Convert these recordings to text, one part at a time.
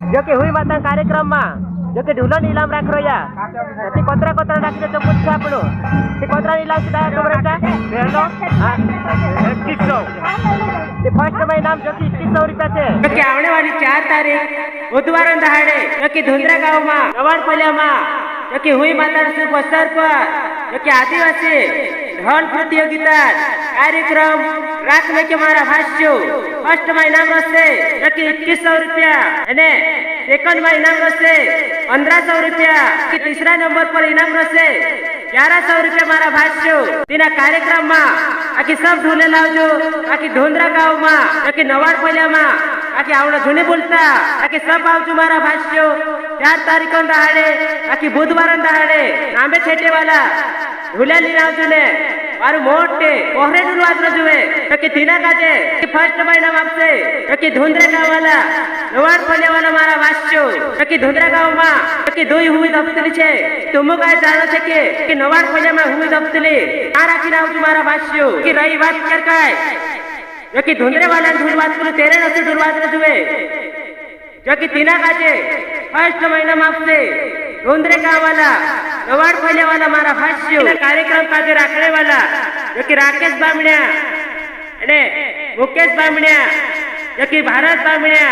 जो कि हुई माता कार्यक्रम में जो कि ढूलो नीलाम राख रहा ती कोतरा कोतरा राखी तो मुझ आपनो ती कोतरा नीलाम से दाया कमरेचा भेलो 2100 ते फर्स्ट में इनाम जो कि 2100 रुपया छे जो कि आने वाली 4 तारीख बुधवार दहाड़े जो कि धुंद्रा गांव में नवाड़पलिया में जो कि हुई माता शुभ अवसर पर जो कि आदिवासी धन प्रतियोगिता कार्यक्रम राखने के मारा भाष्यो फर्स्ट में इनाम रहे जो कि 2100 रुपया सेकंड में इनाम रहे 1500 रुपया कि तीसरा नंबर पर इनाम रहे 1100 रुपया मारा भाष्यो तेना कार्यक्रम में आखी सब ढूले लावजो आखी धोंद्रा गांव में आखी नवाड़पलिया में आखी आवड़ा झूने बोलता आखी सब आवजो मारा भाष्यो 4 तारीख दहाड़े आखी बुधवार दहाड़े आंबे छेटे वाला ढूले ली आवजो ने मारू मोटे कोहरे ढूलवात रजुए तो कि तीना काजे कि फर्स्ट महीना आपसे तो कि धुंद्रा गांव वाला नवाड़पलिया वाला मारा भाष्यो तो कि धुंद्रा गांव में तो कि दुई हुई दफ्तरी छे तुम काय जानो छे कि नवाड़पलिया में हुई दफ्तरी आ राखी नाव मारा भाष्यो कि रही बात कर काय जो कि धुंद्रे वाला ढूलवात को तेरे नसे ढूलवात रजुए जो कि तीना काजे फर्स्ट महीना आपसे धुंद्रे गांव वाला नवाड़पलिया वाला मारा भाष्यो कार्यक्रम काजे राखने वाला जो कि राकेश बामणिया अने मुकेश बामणिया जो कि भारत बामणिया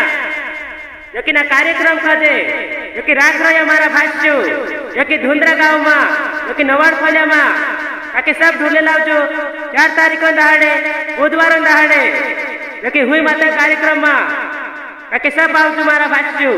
जो कि ना कार्यक्रम काजे जो कि राख रहा मारा भाष्यो जो कि धुंद्रा गांव में जो कि नवाड़पलिया में आके सब ढूले लावजो 4 तारीख दहाड़े बुधवार दहाड़े जो कि हुई माता कार्यक्रम में आके सब आवजो मारा भाष्यो